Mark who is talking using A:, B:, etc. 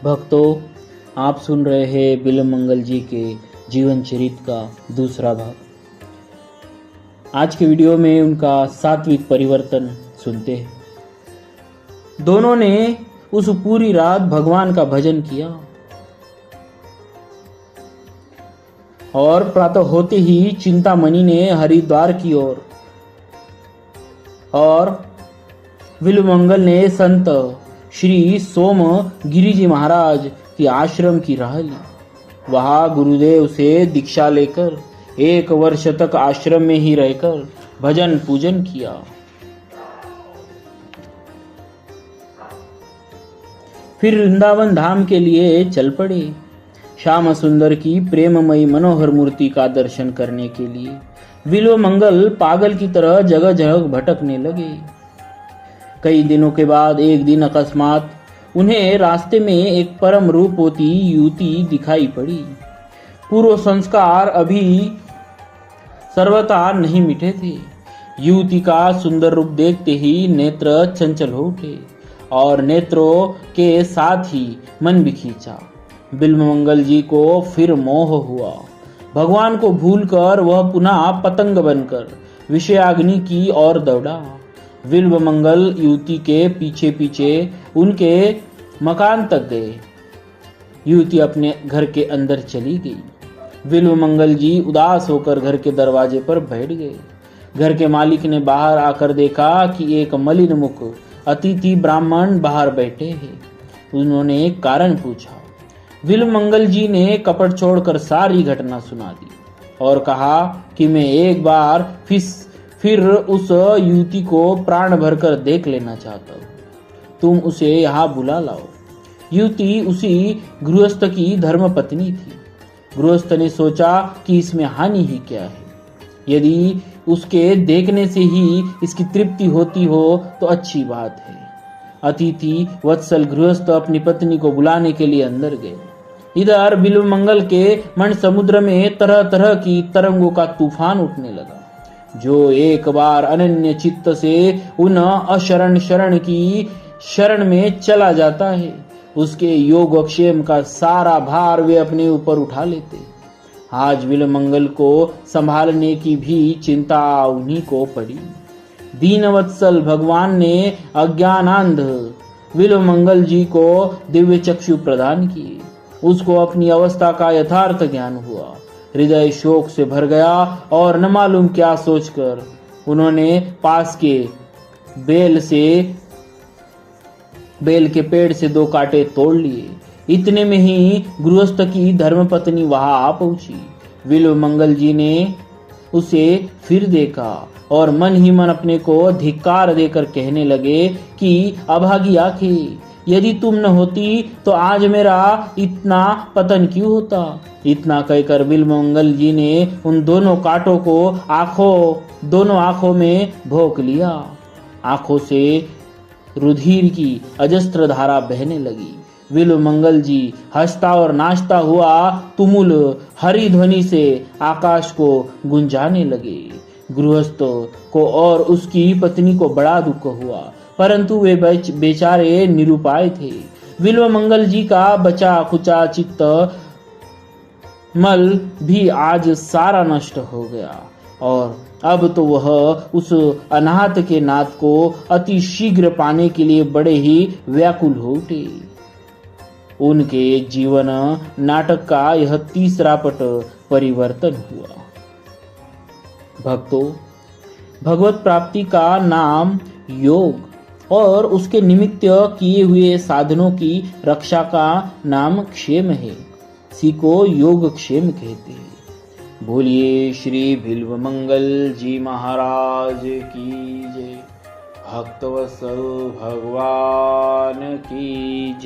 A: भक्तों, आप सुन रहे हैं बिल्वमंगल जी के जीवन चरित्र का दूसरा भाग। आज के वीडियो में उनका सात्विक परिवर्तन सुनते हैं। दोनों ने उस पूरी रात भगवान का भजन किया और प्रातः होते ही चिंतामणि ने हरिद्वार की ओर और बिल्वमंगल ने संत श्री सोम गिरी जी महाराज की आश्रम की राह ली। वहां गुरुदेव से दीक्षा लेकर 1 वर्ष तक आश्रम में ही रहकर भजन पूजन किया। फिर वृंदावन धाम के लिए चल पड़े। श्याम सुंदर की प्रेममयी मनोहर मूर्ति का दर्शन करने के लिए बिल्वमंगल पागल की तरह जगह जगह भटकने लगे। कई दिनों के बाद एक दिन अकस्मात उन्हें रास्ते में एक परम रूपवती युवती दिखाई पड़ी। पूर्व संस्कार अभी सर्वथा नहीं मिटे थे। युवती का सुंदर रूप देखते ही नेत्र चंचल हो उठे और नेत्रों के साथ ही मन भी खींचा। बिल्वमंगल जी को फिर मोह हुआ। भगवान को भूलकर वह पुनः पतंग बनकर विषयाग्नि की ओर दौड़ा। बिल्वमंगल युवती के पीछे पीछे उनके मकान तक गए। युवती अपने घर के अंदर चली गई। बिल्वमंगल जी उदास होकर घर के दरवाजे पर बैठ गए। घर के मालिक ने बाहर आकर देखा कि एक मलिन मुख अतिथि ब्राह्मण बाहर बैठे हैं। उन्होंने कारण पूछा। बिल्वमंगल जी ने कपट छोड़कर सारी घटना सुना दी और कहा कि मैं एक बार फिर उस युवती को प्राण भरकर देख लेना चाहता हूँ। तुम उसे यहाँ बुला लाओ। युवती उसी गृहस्थ की धर्म पत्नी थी। गृहस्थ ने सोचा कि इसमें हानि ही क्या है। यदि उसके देखने से ही इसकी तृप्ति होती हो तो अच्छी बात है। अतिथि वत्सल गृहस्थ अपनी पत्नी को बुलाने के लिए अंदर गए। इधर बिल्वमंगल के मन समुद्र में तरह तरह की तरंगों का तूफान उठने लगा। जो एक बार अनन्य चित्त से उन अशरण शरण की शरण में चला जाता है, उसके योगक्षेम का सारा भार वे अपने ऊपर उठा लेते। आज बिल्वमंगल को संभालने की भी चिंता उन्हीं को पड़ी। दीनवत्सल भगवान ने अज्ञानांध बिल्वमंगल जी को दिव्य चक्षु प्रदान किए। उसको अपनी अवस्था का यथार्थ ज्ञान हुआ। हृदय शोक से भर गया और न मालूम क्या सोचकर उन्होंने पास के बेल के पेड़ से 2 कांटे तोड़ लिए। इतने में ही गृहस्थ की धर्मपत्नी वहां आ पहुंची। बिल्वमंगल जी ने उसे फिर देखा और मन ही मन अपने को धिक्कार देकर कहने लगे कि अभागी आंखें, यदि तुम न होती तो आज मेरा इतना पतन क्यों होता। इतना कहकर बिल्वमंगल जी ने उन दोनों कांटों को दोनों आंखों में भोंक लिया। आंखों से रुधिर की अजस्त्र धारा बहने लगी। बिल्वमंगल जी हंसता और नाचता हुआ तुमुल हरि ध्वनि से आकाश को गुंजाने लगे। गृहस्थ को और उसकी पत्नी को बड़ा दुख हुआ, परंतु वे बेचारे निरुपाय थे। बिल्वमंगल जी का बचा खुचा चित्त मल भी आज सारा नष्ट हो गया और अब तो वह उस अनाथ के नाथ को अति शीघ्र पाने के लिए बड़े ही व्याकुल हो उठे। उनके जीवन नाटक का यह तीसरा पट परिवर्तन हुआ। भक्तों, भगवत प्राप्ति का नाम योग और उसके निमित्त किए हुए साधनों की रक्षा का नाम क्षेम है। इसी को योग क्षेम कहते हैं। बोलिए श्री बिल्वमंगल जी महाराज की जय। भक्तवत्सल भगवान की जय।